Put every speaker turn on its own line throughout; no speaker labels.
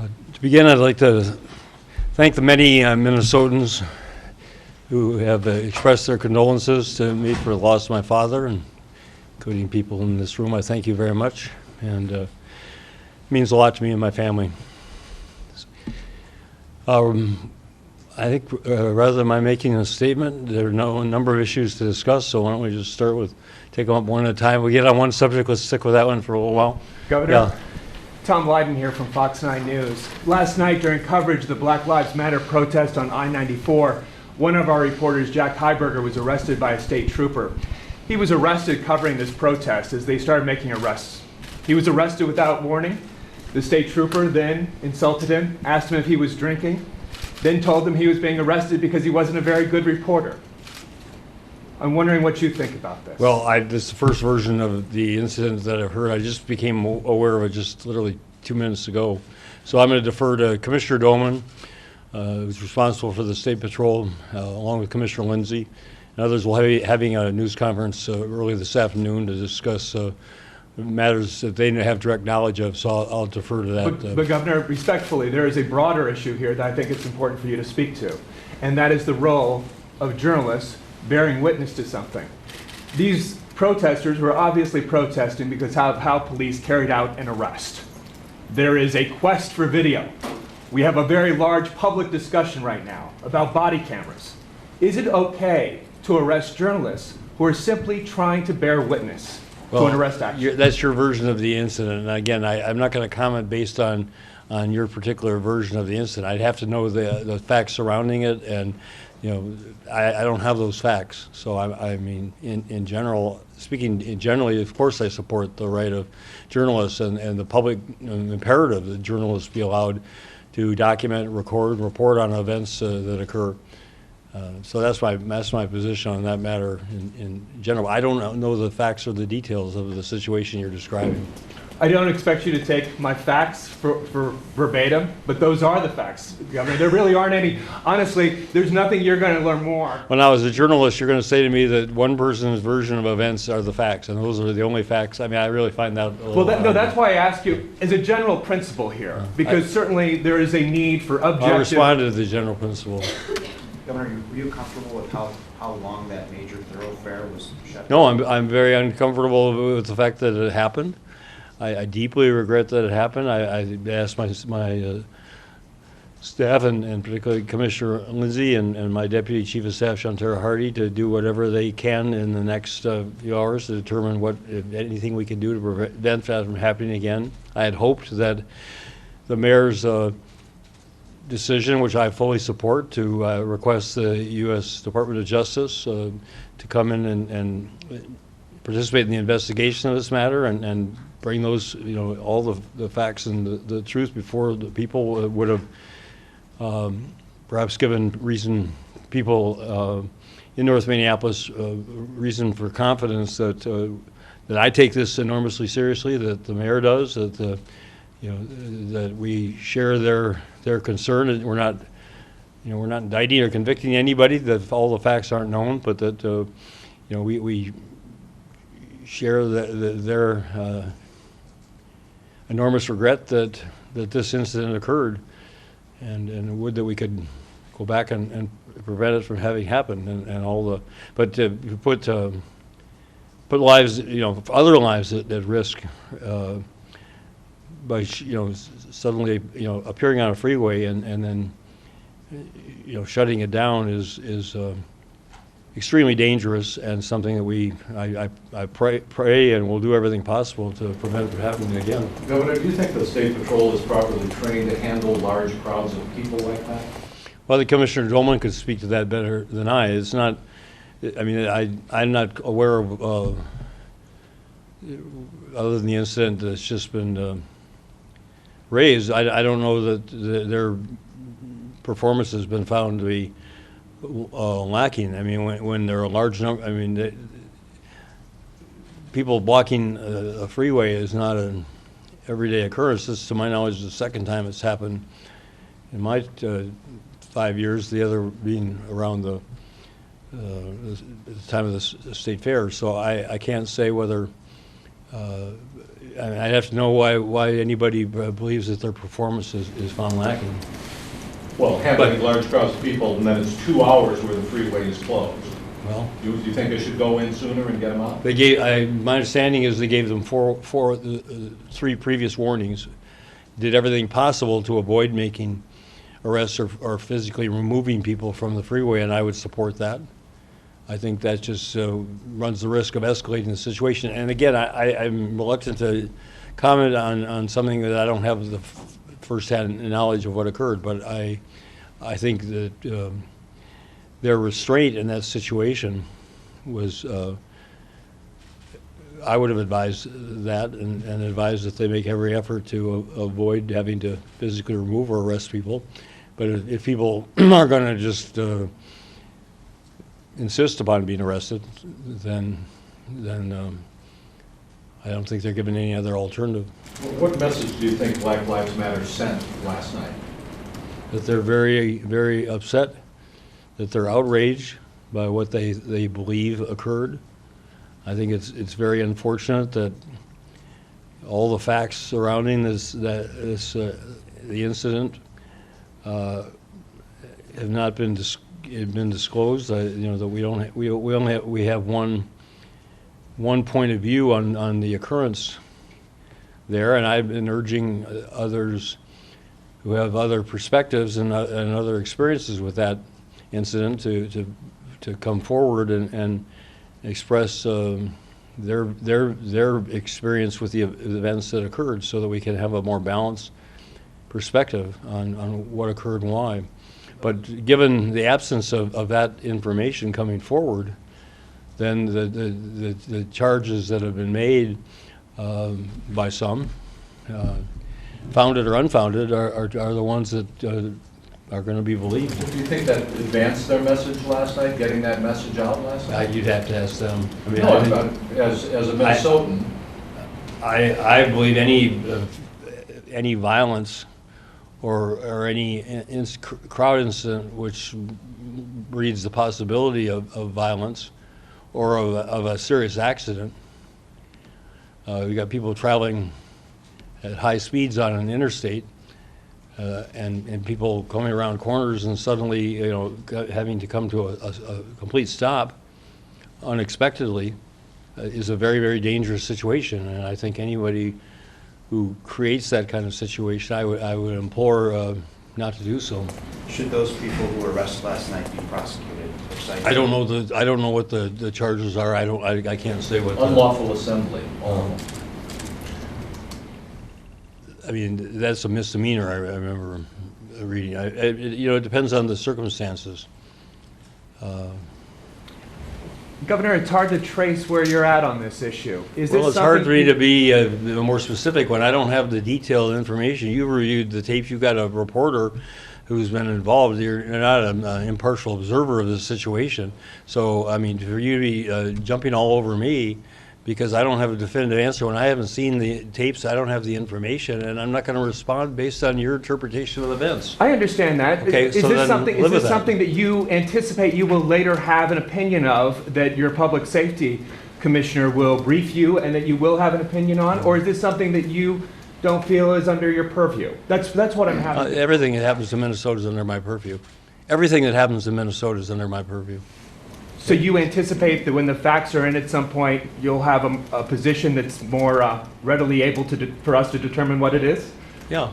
To begin, I'd like to thank the many Minnesotans who have expressed their condolences to me for the loss of my father, and including people in this room. I thank you very much, and it means a lot to me and my family. I think rather than my making a statement, there are a number of issues to discuss, so why don't we just start with, take them up one at a time. We get on one subject, let's stick with that one for a little while.
Governor?
Yeah.
Tom Bakk here from Fox 9 News. Last night during coverage of the Black Lives Matter protest on I-94, one of our reporters, Jack Heiberger, was arrested by a state trooper. He was arrested covering this protest as they started making arrests. He was arrested without warning. The state trooper then insulted him, asked him if he was drinking, then told him he was being arrested because he wasn't a very good reporter. I'm wondering what you think about this.
Well, this is the first version of the incident that I've heard. I just became aware of it just literally 2 minutes ago. So I'm going to defer to Commissioner Doman, who's responsible for the State Patrol, along with Commissioner Lindsay. And others will be having a news conference early this afternoon to discuss matters that they have direct knowledge of, so I'll defer to that.
But Governor, respectfully, there is a broader issue here that I think it's important for you to speak to, and that is the role of journalists bearing witness to something. These protesters were obviously protesting because of how police carried out an arrest. There is a quest for video. We have a very large public discussion right now about body cameras. Is it okay to arrest journalists who are simply trying to bear witness to an arrest action?
That's your version of the incident, and again, I'm not going to comment based on your particular version of the incident. I'd have to know the facts surrounding it, and I don't have those facts. So I mean, in general, speaking generally, of course I support the right of journalists and the public imperative that journalists be allowed to document, record, and report on events that occur. So that's my position on that matter in general. I don't know the facts or the details of the situation you're describing.
I don't expect you to take my facts for verbatim, but those are the facts, Governor. There really aren't any. Honestly, there's nothing you're going to learn more.
Well, now, as a journalist, you're going to say to me that one person's version of events are the facts, and those are the only facts. I mean, I really find that a little
no, that's why I ask you, as a general principle here, because certainly there is a need for objective...
I'll respond to the general principle.
Governor, were you comfortable with how long that major thoroughfare was shut down?
No, I'm very uncomfortable with the fact that it happened. I deeply regret that it happened. I asked my staff and particularly Commissioner Lindsay and my Deputy Chief of Staff, Shantara Hardy, to do whatever they can in the next few hours to determine what, if anything, we can do to prevent that from happening again. I had hoped that the mayor's decision, which I fully support, to request the U.S. Department of Justice to come in and participate in the investigation of this matter and bring those, all the facts and the truth before the people would have perhaps given people in North Minneapolis reason for confidence that I take this enormously seriously, that the mayor does, that that we share their concern, and we're not indicting or convicting anybody, that all the facts aren't known, but that we share their enormous regret that this incident occurred, and would that we could go back and prevent it from having happened, and all the, but to put lives, other lives at risk by suddenly appearing on a freeway and then shutting it down is extremely dangerous, and something that I pray and will do everything possible to prevent it from happening again.
Governor, do you think the State Patrol is properly trained to handle large crowds of people like that?
Well, the Commissioner Dolman could speak to that better than I. It's not, I mean, I'm not aware of, other than the incident that's just been raised, I don't know that their performance has been found to be lacking. I mean, when there are a large number, I mean, people blocking a freeway is not an everyday occurrence. This, to my knowledge, is the second time it's happened in my 5 years, the other being around the time of the state fair. So I can't say whether mean, I'd have to know why anybody believes that their performance is found lacking.
Well, handling large crowds of people, and then it's 2 hours where the freeway is closed.
Well,
Do you think they should go in sooner and get them out?
they gave. My understanding is they gave them three previous warnings. Did everything possible to avoid making arrests or physically removing people from the freeway, and I would support that. I think that just runs the risk of escalating the situation. And again, I'm reluctant to comment on something that I don't have the firsthand knowledge of what occurred, but I think that their restraint in that situation was, I would have advised that and advised that they make every effort to avoid having to physically remove or arrest people. But if people are going to just insist upon being arrested, then I don't think they're given any other alternative.
What message do you think Black Lives Matter sent last night?
That they're very, very upset, that they're outraged by what they believe occurred. I think it's very unfortunate that all the facts surrounding the incident have not been disclosed. That we have one point of view on the occurrence there, and I've been urging others who have other perspectives and other experiences with that incident to come forward and express their experience with the events that occurred, so that we can have a more balanced perspective on what occurred and why. But given the absence of that information coming forward, then the charges that have been made by some, founded or unfounded, are the ones that are going to be believed.
Do you think that advanced their message last night, getting that message out last night?
You'd have to ask them. I mean,
No, as a Minnesotan.
I believe any violence or any crowd incident which breeds the possibility of violence or of a serious accident. We got people traveling at high speeds on an interstate, and people coming around corners and suddenly, having to come to a complete stop unexpectedly is a very, very dangerous situation. And I think anybody who creates that kind of situation, I would implore not to do so.
Should those people who were arrested last night be prosecuted or cited?
I don't know what the charges are. I can't say what.
Unlawful assembly.
I mean, that's a misdemeanor. I remember reading. It depends on the circumstances.
Governor, it's hard to trace where you're at on this issue.
Well, it's hard for me to be more specific when I don't have the detailed information. You reviewed the tapes. You've got a reporter who's been involved. You're not an impartial observer of the situation. So, I mean, for you to be jumping all over me because I don't have a definitive answer when I haven't seen the tapes, I don't have the information, and I'm not going to respond based on your interpretation of events.
I understand that.
Okay,
is
so
this
then
something?
live
Is
with
this
that.
something that you anticipate you will later have an opinion of, that your public safety commissioner will brief you, and that you will have an opinion on, or is this something that you don't feel is under your purview? That's what I'm having.
Everything that happens in Minnesota is under my purview. Everything that happens in Minnesota is under my purview.
So you anticipate that when the facts are in at some point, you'll have a position that's more readily able for us to determine what it is?
Yeah.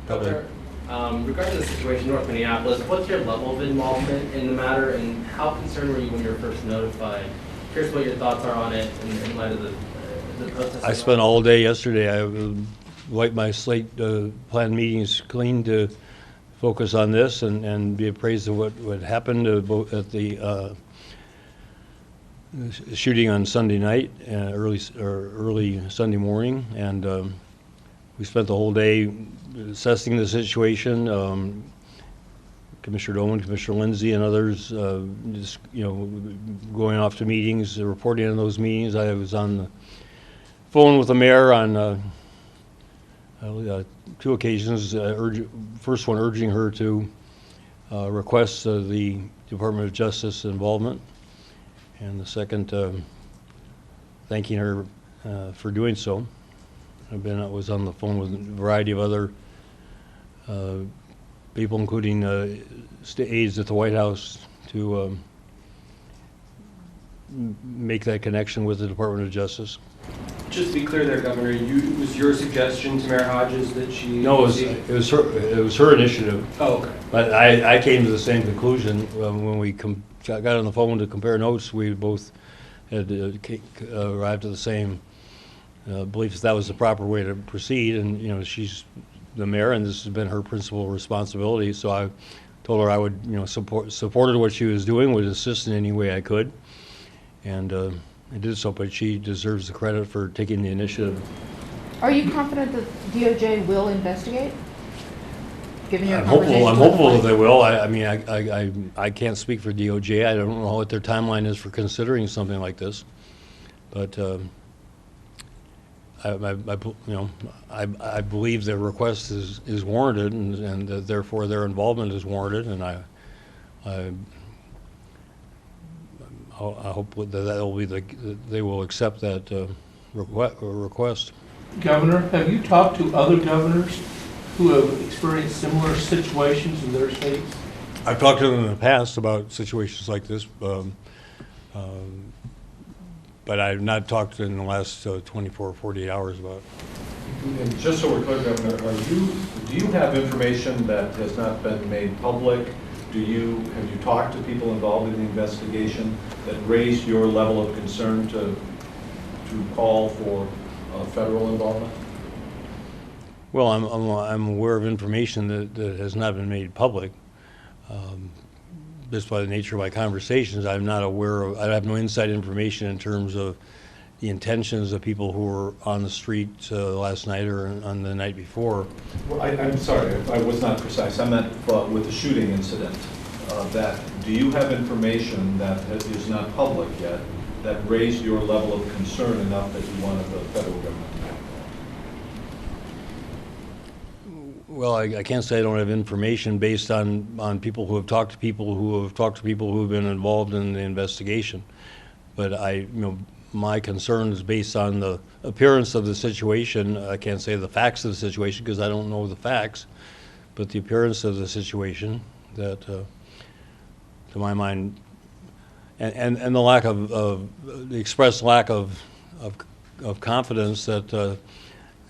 Governor, regarding the situation in North Minneapolis, what's your level of involvement in the matter, and how concerned were you when you were first notified? Curious what your thoughts are on it in light of the protests.
I spent all day yesterday. I wiped my slate, planned meetings clean to focus on this and be appraised of what happened at the shooting on Sunday night, early Sunday morning, and we spent the whole day assessing the situation. Commissioner Doman, Commissioner Lindsay, and others, just going off to meetings, reporting on those meetings. I was on the phone with the mayor on 2 occasions. First one urging her to request the Department of Justice involvement, and the second thanking her for doing so. was on the phone with a variety of other people, including aides at the White House, to make that connection with the Department of Justice.
Just to be clear there, Governor, was your suggestion to Mayor Hodges that she...
No, it was her initiative.
Oh, okay.
But I came to the same conclusion when we got on the phone to compare notes. We both had arrived at the same belief that was the proper way to proceed. And you know, she's the mayor, and this has been her principal responsibility. So I told her I would, you know, supported what she was doing, would assist in any way I could, and I did so. But she deserves the credit for taking the initiative.
Are you confident that DOJ will investigate? Given your
I'm
conversations
hopeful
with
that they will. I mean, I can't speak for DOJ. I don't know what their timeline is for considering something like this, but I believe their request is warranted, and that therefore their involvement is warranted, and I hope that they will accept that request.
Governor, have you talked to other governors who have experienced similar situations in their states?
I've talked to them in the past about situations like this, but I've not talked in the last 24 or 48 hours about it.
And just so we're clear, Governor, do you have information that has not been made public? Have you talked to people involved in the investigation that raised your level of concern to call for federal involvement?
Well, I'm aware of information that has not been made public. Just by the nature of my conversations, I'm not aware of, I have no inside information in terms of the intentions of people who were on the street last night or on the night before.
Well, I'm sorry, I was not precise. I meant with the shooting incident. Do you have information that is not public yet that raised your level of concern enough that you wanted the federal government to act?
Well, I can't say I don't have information based on people who have talked to people who have talked to people who have been involved in the investigation. But my concern is based on the appearance of the situation. I can't say the facts of the situation because I don't know the facts, but the appearance of the situation that, to my mind, and the lack of the expressed lack of confidence that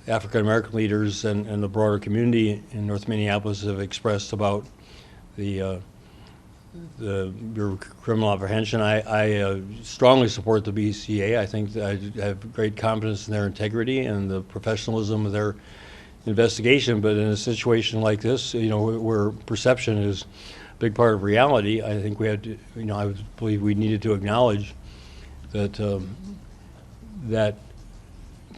African American leaders and the broader community in North Minneapolis have expressed about the Bureau of Criminal Apprehension. I strongly support the BCA. I think that I have great confidence in their integrity and the professionalism of their investigation. But in a situation like this, you know, where perception is a big part of reality, I think we had to, you know, I believe we needed to acknowledge that that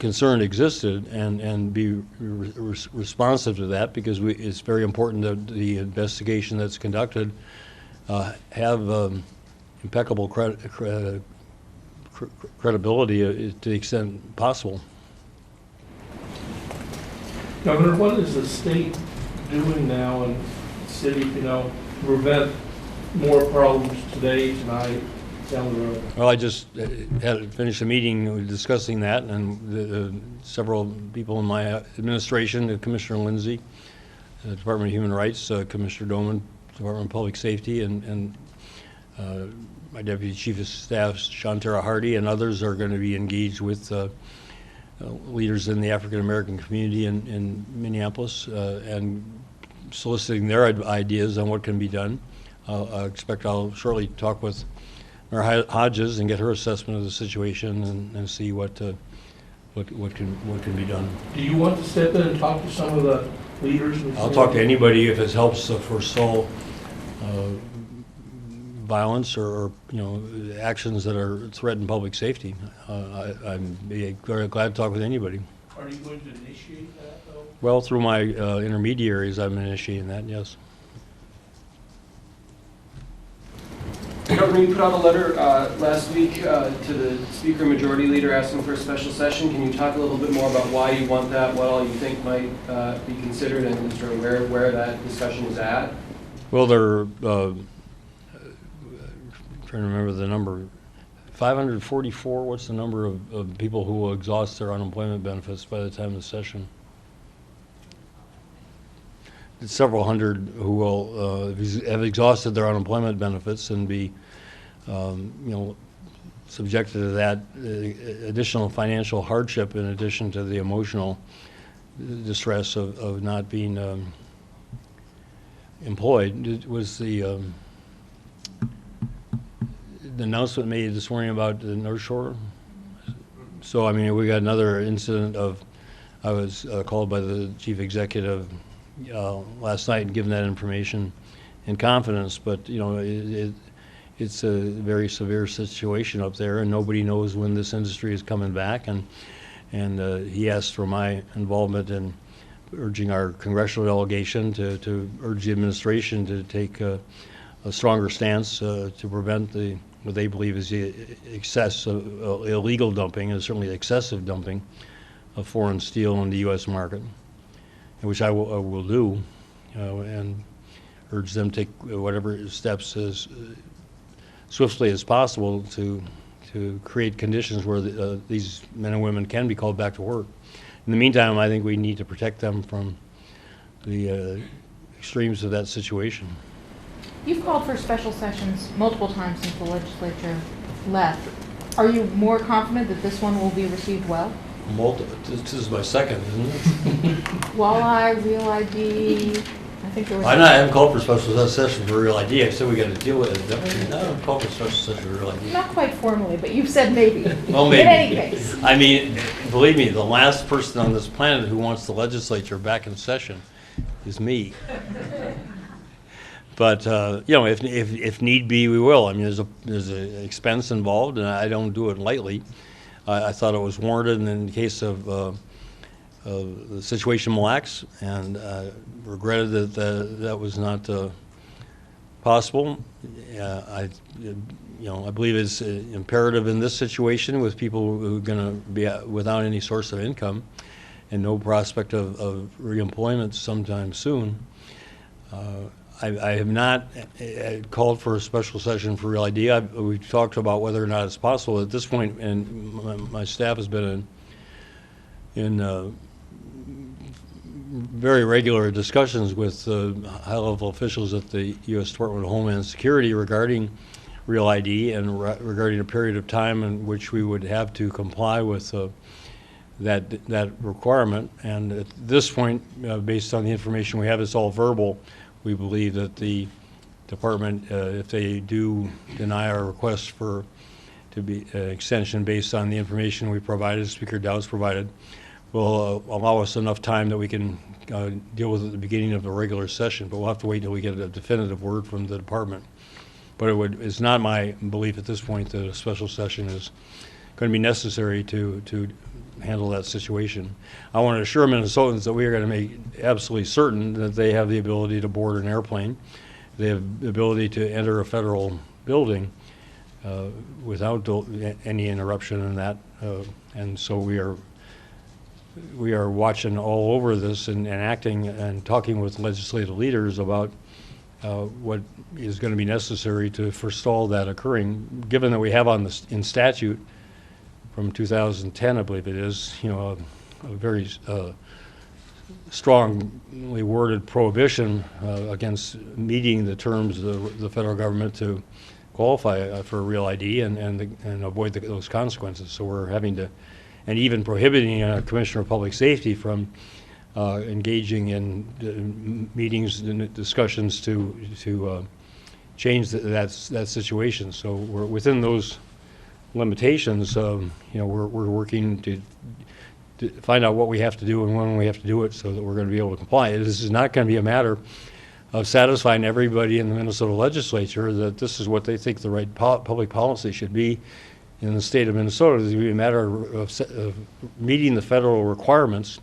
concern existed and be responsive to that, because it's very important that the investigation that's conducted have impeccable credibility to the extent possible.
Governor, what is the state doing now and the city, you know, to prevent more problems today, tonight, down the road?
Well, I just had finished a meeting discussing that, and several people in my administration, Commissioner Lindsay, the Department of Human Rights, Commissioner Doman, Department of Public Safety, and my Deputy Chief of Staff, Shantara Hardy, and others are going to be engaged with leaders in the African American community in Minneapolis and soliciting their ideas on what can be done. I expect I'll shortly talk with Mayor Hodges and get her assessment of the situation and see what can be done.
Do you want to step in and talk to some of the leaders?
I'll talk to anybody if it helps to forestall violence or you know, actions that are threaten public safety. I'd be very glad to talk with anybody.
Are you going to initiate that, though?
Well, through my intermediaries, I'm initiating that. Yes.
Governor, you put out a letter last week to the Speaker and Majority Leader asking for a special session. Can you talk a little bit more about why you want that, what all you think might be considered, and sort of where that discussion is at?
Well, they're trying to remember the number, 544, what's the number of people who will exhaust their unemployment benefits by the time of the session? It's several hundred who will have exhausted their unemployment benefits and be, subjected to that additional financial hardship in addition to the emotional distress of not being employed. Was the announcement made this morning about the North Shore? So, I mean, we got another incident of, I was called by the chief executive last night and given that information in confidence, but, it's a very severe situation up there, and nobody knows when this industry is coming back, and he asked for my involvement in urging our congressional delegation to urge the administration to take a stronger stance to prevent what they believe is the excess of illegal dumping, and certainly excessive dumping of foreign steel in the U.S. market, which I will do, and urge them to take whatever steps as swiftly as possible to create conditions where these men and women can be called back to work. In the meantime, I think we need to protect them from the extremes of that situation.
You've called for special sessions multiple times since the legislature left. Are you more confident that this one will be received well?
This is my second, isn't it?
Walleye, Real ID, I think there was...
I haven't called for special session for Real ID. I said we got to deal with it. No, I haven't called for special session for Real ID.
Not quite formally, but you've said maybe.
Well, maybe.
In any case.
I mean, believe me, the last person on this planet who wants the legislature back in session is me. But if need be, we will. I mean, there's an expense involved, and I don't do it lightly. I thought it was warranted in the case of the situation in Mille Lacs, and regretted that that was not possible. I believe it's imperative in this situation with people who are going to be without any source of income and no prospect of reemployment sometime soon. I have not called for a special session for Real ID. We've talked about whether or not it's possible at this point, and my staff has been in very regular discussions with high-level officials at the U.S. Department of Homeland Security regarding Real ID and regarding a period of time in which we would have to comply with that requirement. And at this point, based on the information we have, it's all verbal. We believe that the department, if they do deny our request to be extension based on the information we provided, Speaker Dowd's provided, will allow us enough time that we can deal with it at the beginning of the regular session. But we'll have to wait until we get a definitive word from the department. But it's not my belief at this point that a special session is going to be necessary to handle that situation. I want to assure Minnesotans that we are going to make absolutely certain that they have the ability to board an airplane, they have the ability to enter a federal building without any interruption in that, and so we are watching all over this and acting and talking with legislative leaders about what is going to be necessary to forestall that occurring, given that we have in statute from 2010, I believe it is, a very strongly worded prohibition against meeting the terms of the federal government to qualify for a Real ID and avoid those consequences. So we're having to, and even prohibiting a Commissioner of Public Safety from engaging in meetings and discussions to change that situation. So we're within those limitations. We're working to find out what we have to do and when we have to do it so that we're going to be able to comply. This is not going to be a matter of satisfying everybody in the Minnesota legislature that this is what they think the right public policy should be in the state of Minnesota. It's going to be a matter of meeting the federal requirements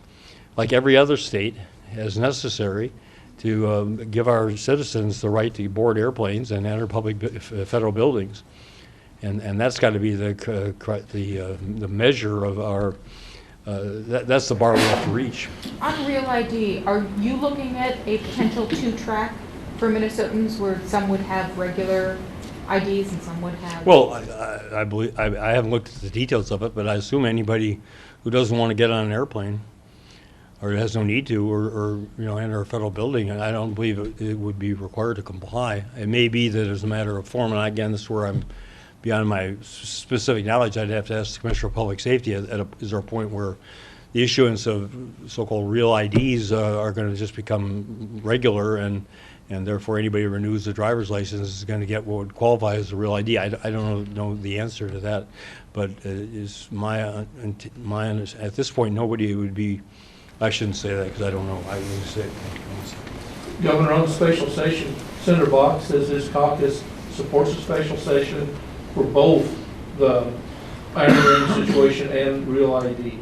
like every other state as necessary to give our citizens the right to board airplanes and enter federal buildings. And that's got to be the measure of our, that's the bar we have to reach.
On Real ID, are you looking at a potential 2-track for Minnesotans where some would have regular IDs and some would have.
Well, I believe, I haven't looked at the details of it, but I assume anybody who doesn't want to get on an airplane or has no need to, or enter a federal building, and I don't believe it would be required to comply. It may be that as a matter of form, and again, this is where I'm beyond my specific knowledge. I'd have to ask the Commissioner of Public Safety, is there a point where the issuance of so-called real IDs are going to just become regular, and therefore anybody who renews the driver's license is going to get what would qualify as a real ID. I don't know the answer to that, but is my at this point, nobody would be, I shouldn't say that because I don't know. I would say it.
Governor, on the special session, Senator Bakk says his caucus supports a special session for both the hiring situation and real ID.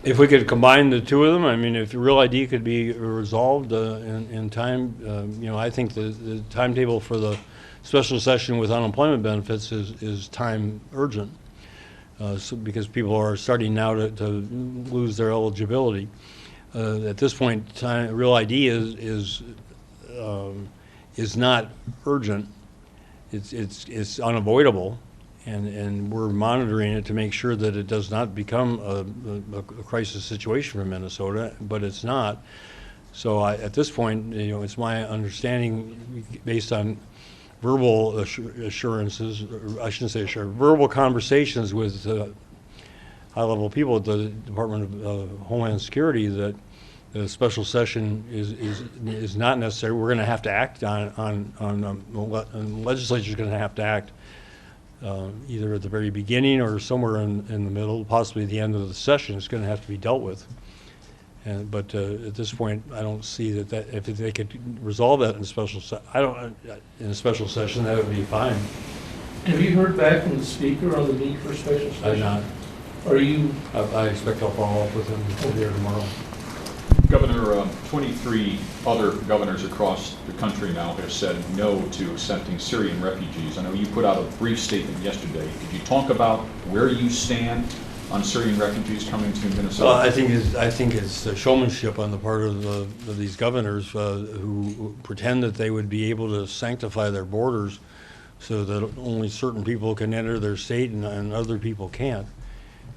If we could combine the two of them, I mean, if real ID could be resolved in time, I think the timetable for the special session with unemployment benefits is time urgent, because people are starting now to lose their eligibility. At this point, real ID is not urgent. It's unavoidable. And we're monitoring it to make sure that it does not become a crisis situation for Minnesota, but it's not. So at this point, it's my understanding, based on verbal assurances, or I shouldn't say assurances, verbal conversations with high-level people at the Department of Homeland Security, that the special session is not necessary. We're going to have to act on the legislature's going to have to act. Either at the very beginning or somewhere in the middle, possibly the end of the session, is going to have to be dealt with. But at this point, I don't see that if they could resolve that in a special session, that would be fine.
Have you heard back from the speaker on the need for a special session?
I'm not.
Are you?
I expect I'll follow up with him today or tomorrow.
Governor, 23 other governors across the country now have said no to accepting Syrian refugees. I know you put out a brief statement yesterday. Could you talk about where you stand on Syrian refugees coming to Minnesota?
Well, I think it's showmanship on the part of these governors who pretend that they would be able to sanctify their borders so that only certain people can enter their state and other people can't.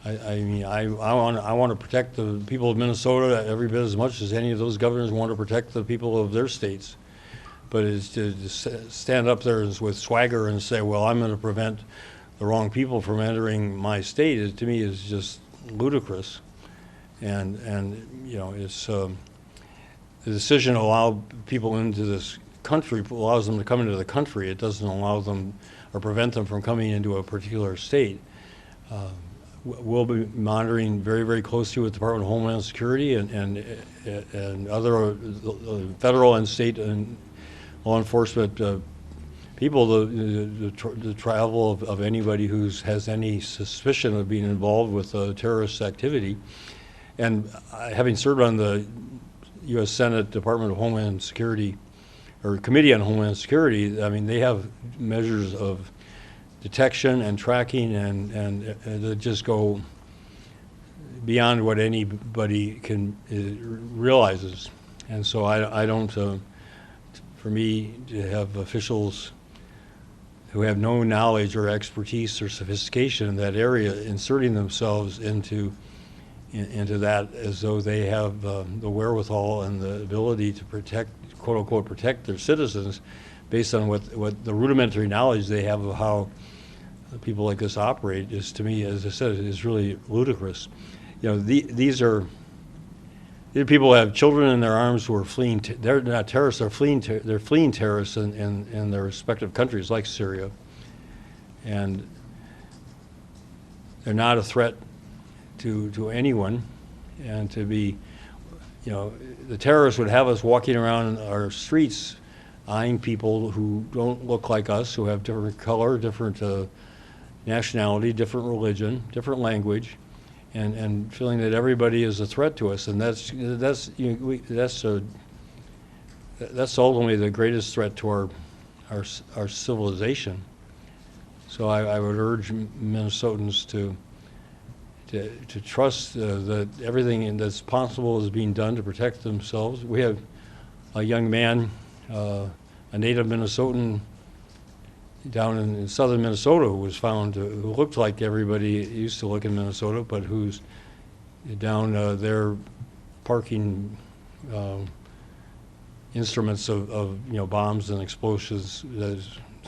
I mean, I want to protect the people of Minnesota every bit as much as any of those governors want to protect the people of their states. But it's to stand up there with swagger and say, well, I'm going to prevent the wrong people from entering my state, to me is just ludicrous. And it's the decision to allow people into this country allows them to come into the country. It doesn't allow them or prevent them from coming into a particular state. We'll be monitoring very, very closely with the Department of Homeland Security and other federal and state and law enforcement people, the travel of anybody who has any suspicion of being involved with terrorist activity. And having served on the U.S. Senate Department of Homeland Security, or Committee on Homeland Security, I mean, they have measures of detection and tracking and that just go beyond what anybody can realizes. And so I don't, for me to have officials who have no knowledge or expertise or sophistication in that area inserting themselves into that as though they have the wherewithal and the ability to protect, quote unquote, protect their citizens based on what the rudimentary knowledge they have of how people like this operate is, to me, as I said, is really ludicrous. These people have children in their arms who are fleeing. They're not terrorists. They're fleeing terrorists in their respective countries, like Syria, and they're not a threat to anyone. And to be, the terrorists would have us walking around our streets, eyeing people who don't look like us, who have different color, different nationality, different religion, different language, and feeling that everybody is a threat to us, and that's ultimately the greatest threat to our civilization. So I would urge Minnesotans to trust that everything that's possible is being done to protect themselves. We have a young man, a native Minnesotan, down in southern Minnesota who was found, who looked like everybody used to look in Minnesota, but who's down there parking instruments of bombs and explosives that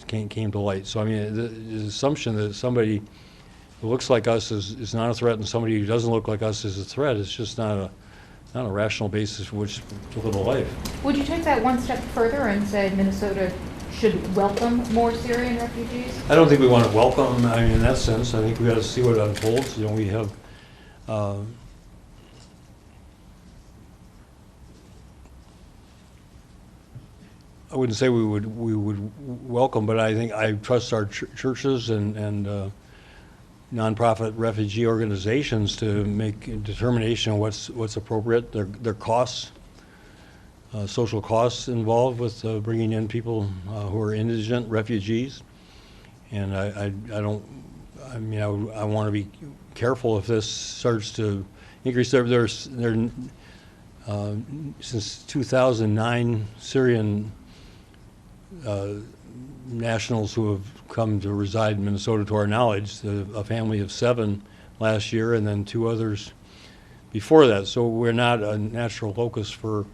came to light. So I mean, the assumption that somebody who looks like us is not a threat and somebody who doesn't look like us is a threat is just not a rational basis for which to live a life.
Would you take that one step further and say Minnesota should welcome more Syrian refugees?
I don't think we want to welcome, I mean, in that sense. I think we got to see what unfolds. We have I wouldn't say we would welcome, but I think I trust our churches and nonprofit refugee organizations to make a determination of what's appropriate. Their costs, social costs involved with bringing in people who are indigent refugees, and I want to be careful if this starts to increase. Since 2009, Syrian nationals who have come to reside in Minnesota, to our knowledge, a family of 7 last year, and then 2 others before that. So we're not a natural locus for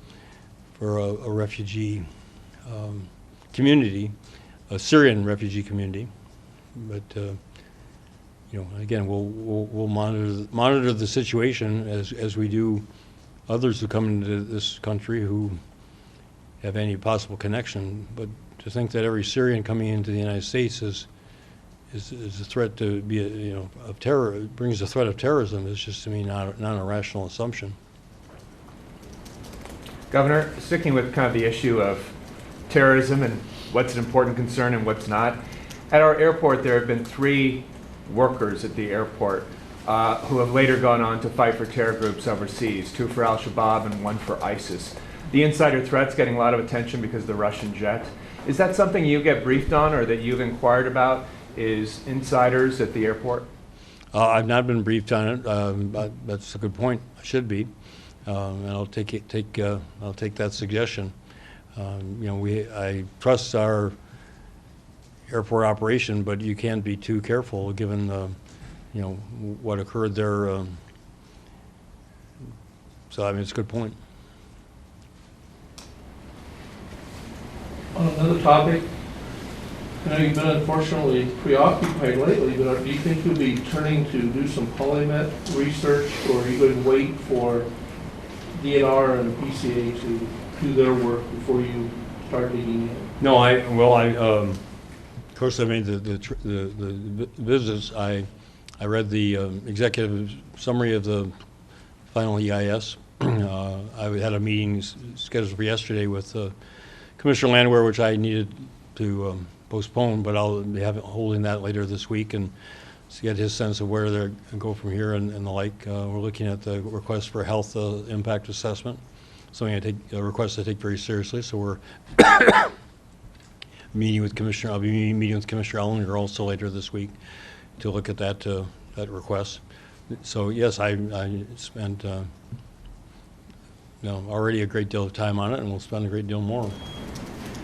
a refugee community, a Syrian refugee community. But again, we'll monitor the situation as we do others who come into this country who have any possible connection. But to think that every Syrian coming into the United States is a threat to be of terror, brings a threat of terrorism, is just to me not a rational assumption.
Governor, sticking with kind of the issue of terrorism and what's an important concern and what's not, at our airport there have been 3 workers at the airport who have later gone on to fight for terror groups overseas, 2 for al-Shabaab and 1 for ISIS. The insider threat's getting a lot of attention because of the Russian jet. Is that something you get briefed on or that you've inquired about, is insiders at the airport?
I've not been briefed on it. But that's a good point. I should be, and I'll take that suggestion. I trust our airport operation, but you can't be too careful given what occurred there. So I mean, it's a good point.
On another topic, I know you've been unfortunately preoccupied lately, but do you think you'll be turning to do some polymet research, or are you going to wait for DNR and PCA to do their work before you start digging in?
No, of course I made the visits. I read the executive summary of the final EIS. I had a meeting scheduled for yesterday with Commissioner Landwehr, which I needed to postpone, but I'll be holding that later this week and to get his sense of where they're going to go from here and the like. We're looking at the request for health impact assessment, something a request I take very seriously. So we're meeting with Commissioner. I'll be meeting with Commissioner Ellinger also later this week to look at that request. So yes, I spent already a great deal of time on it, and we'll spend a great deal more.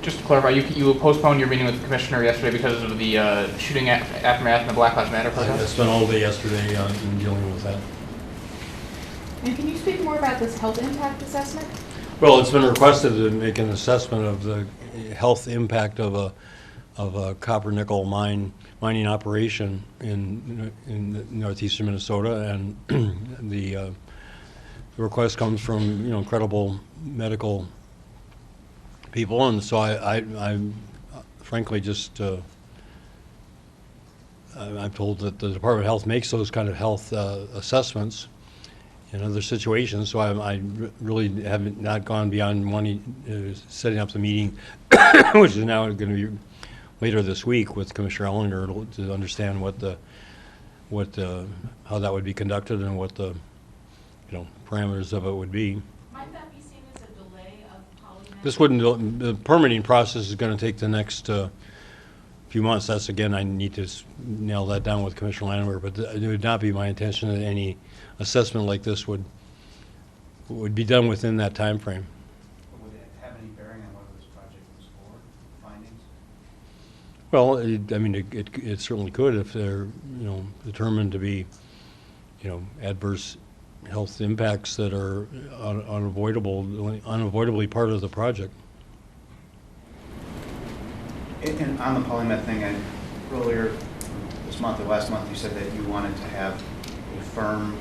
Just to clarify, you postponed your meeting with the commissioner yesterday because of the shooting aftermath and the Black Lives Matter protest?
I spent all day yesterday in dealing with that.
And can you speak more about this health impact assessment?
Well, it's been requested to make an assessment of the health impact of a copper nickel mining operation in northeastern Minnesota, and the request comes from incredible medical people, and so I frankly just I'm told that the Department of Health makes those kind of health assessments in other situations. So I really have not gone beyond setting up the meeting, which is now going to be later this week with Commissioner Ellinger to understand how that would be conducted and what the parameters of it would be.
Might that be seen as a delay of polymet?
This wouldn't. The permitting process is going to take the next few months. That's again, I need to nail that down with Commissioner Landwehr. But it would not be my intention that any assessment like this would be done within that time frame.
Would it have any bearing on whether this project moves forward, findings?
Well, I mean, it certainly could if they're, determined to be, adverse health impacts that are unavoidably part of the project.
And on the polymet thing, earlier this month or last month, you said that you wanted to have a firm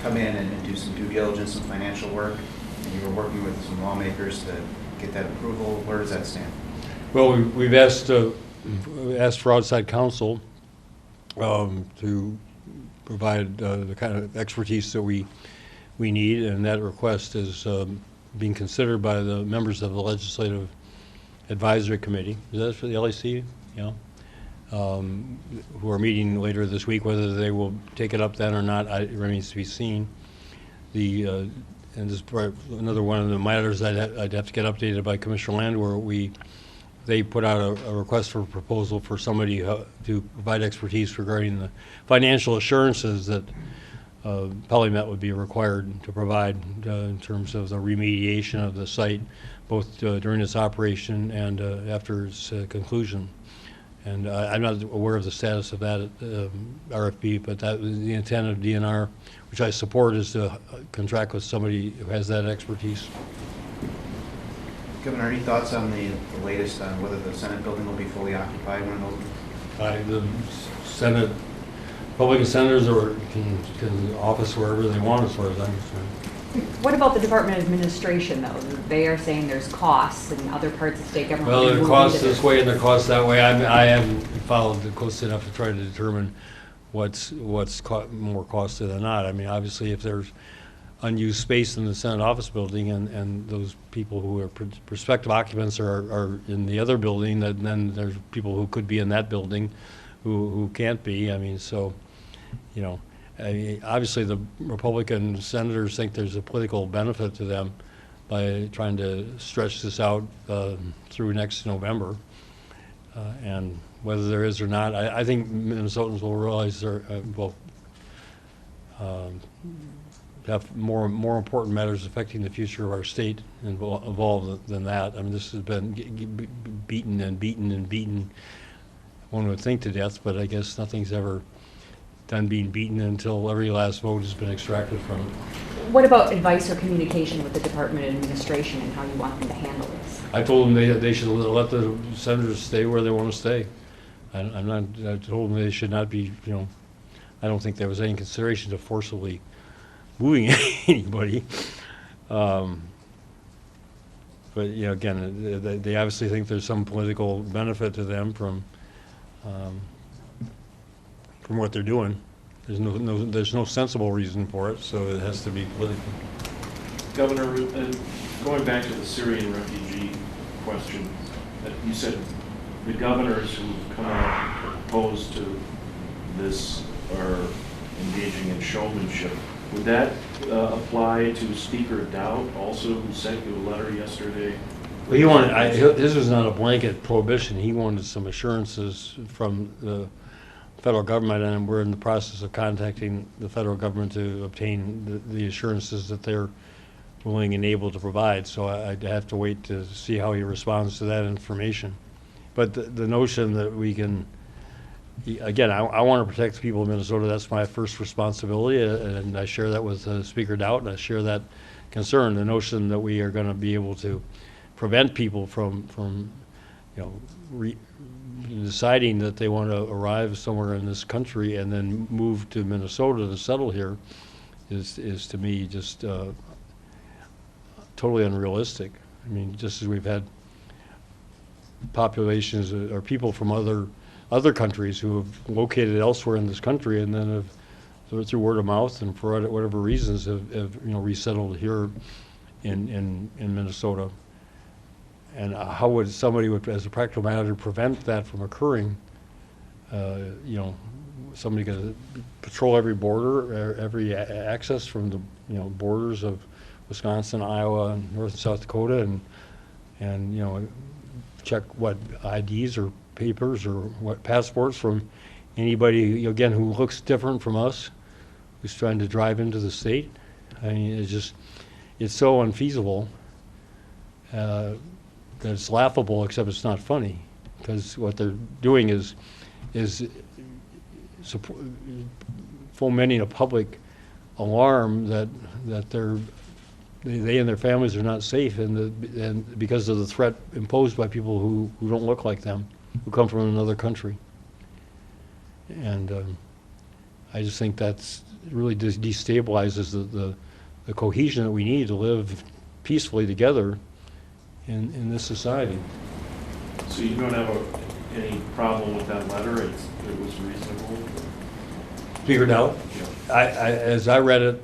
come in and do some due diligence, some financial work, and you were working with some lawmakers to get that approval. Where does that stand?
Well, we've asked for outside counsel to provide the kind of expertise that we need, and that request is being considered by the members of the Legislative Advisory Committee. Is that for the LAC? Yeah. Who are meeting later this week. Whether they will take it up then or not, it remains to be seen. And this is another one of the matters I'd have to get updated by Commissioner Land, where they put out a request for a proposal for somebody to provide expertise regarding the financial assurances that Polymet would be required to provide in terms of the remediation of the site, both during its operation and after its conclusion. And I'm not aware of the status of that RFP, but that was the intent of DNR, which I support, is to contract with somebody who has that expertise.
Governor, any thoughts on the latest on whether the Senate building will be fully occupied when it opens?
The Senate, Republican senators can office wherever they want, as far as I'm concerned.
What about the Department of Administration, though? They are saying there's costs and other parts of state government.
Well, there are costs this way and there are costs that way. I haven't followed it close enough to try to determine what's more costly than not. I mean, obviously, if there's unused space in the Senate office building and those people who are prospective occupants are in the other building, then there's people who could be in that building who can't be. I mean, so, I mean, obviously the Republican senators think there's a political benefit to them by trying to stretch this out through next November. And whether there is or not, I think Minnesotans will realize there will have more important matters affecting the future of our state involved than that. I mean, this has been beaten and beaten and beaten, one would think, to death, but I guess nothing's ever done being beaten until every last vote has been extracted from it.
What about advice or communication with the Department of Administration and how you want them to handle this?
I told them they should let the senators stay where they want to stay. I told them they should not be, I don't think there was any consideration to forcibly moving anybody. But again, they obviously think there's some political benefit to them from what they're doing. There's no sensible reason for it, so it has to be political.
Governor, going back to the Syrian refugee question, you said the governors who've come out opposed to this are engaging in showmanship. Would that apply to Speaker Dowd, also, who sent you a letter yesterday?
Well, he wanted. This was not a blanket prohibition. He wanted some assurances from the federal government, and we're in the process of contacting the federal government to obtain the assurances that they're willing and able to provide. So I'd have to wait to see how he responds to that information. But the notion that we can, again, I want to protect the people of Minnesota. That's my first responsibility, and I share that with Speaker Dowd, and I share that concern. The notion that we are going to be able to prevent people from deciding that they want to arrive somewhere in this country and then move to Minnesota to settle here is to me just totally unrealistic. I mean, just as we've had populations or people from other countries who have located elsewhere in this country and then have, through word of mouth and for whatever reasons, have resettled here in Minnesota. And how would somebody, as a practical matter, prevent that from occurring? Somebody going to patrol every border, every access from the borders of Wisconsin, Iowa, and North and South Dakota, and check what IDs or papers or what passports from anybody again who looks different from us, who's trying to drive into the state. I mean, it's so unfeasible. That it's laughable, except it's not funny. because what they're doing is fomenting a public alarm that they and their families are not safe, and because of the threat imposed by people who don't look like them, who come from another country. And I just think that's really destabilizes the cohesion that we need to live peacefully together in this society.
So you don't have any problem with that letter? It was reasonable?
Figured out?
Yeah.
As I read it,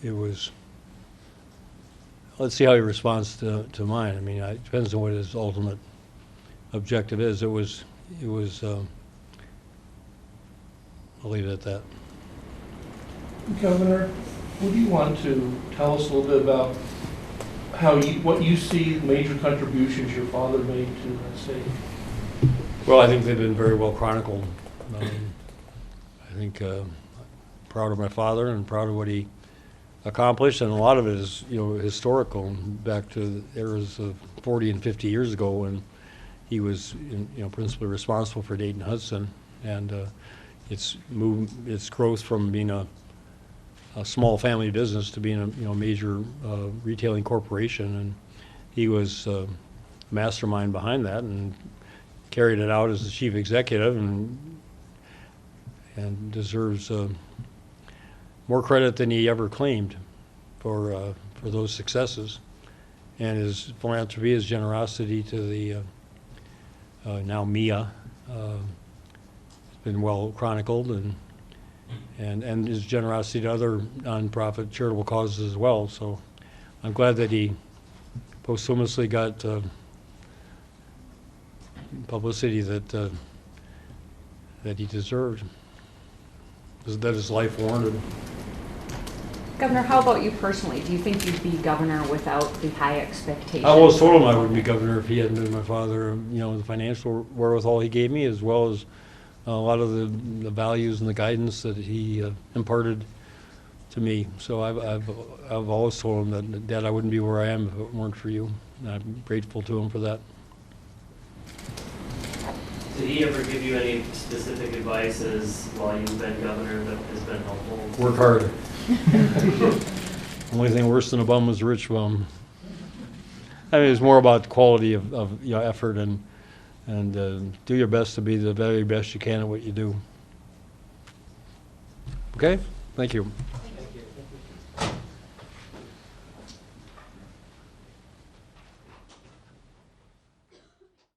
it was, let's see how he responds to mine. I mean, it depends on what his ultimate objective is. It was I'll leave it at that.
Governor, would you want to tell us a little bit about what you see major contributions your father made to the state?
Well, I think they've been very well chronicled. I think proud of my father and proud of what he accomplished, and a lot of it is, historical, back to the eras of 40 and 50 years ago when he was, principally responsible for Dayton Hudson, and its growth from being a small family business to being a major retailing corporation, and he was mastermind behind that and carried it out as the chief executive, and deserves more credit than he ever claimed for those successes. And his philanthropy, his generosity to the now MIA, has been well chronicled, and his generosity to other nonprofit charitable causes as well. So I'm glad that he posthumously got publicity that he deserved, that his life warranted.
Governor, how about you personally? Do you think you'd be governor without the high expectations?
I always told him I wouldn't be governor if he hadn't been my father. The financial wherewithal he gave me, as well as a lot of the values and the guidance that he imparted to me. So I've always told him that, Dad, I wouldn't be where I am if it weren't for you. And I'm grateful to him for that.
Did he ever give you any specific advice while you've been governor that has been helpful?
Work hard. Only thing worse than a bum was a rich bum. I mean, it's more about quality of effort and do your best to be the very best you can at what you do. Okay? Thank you.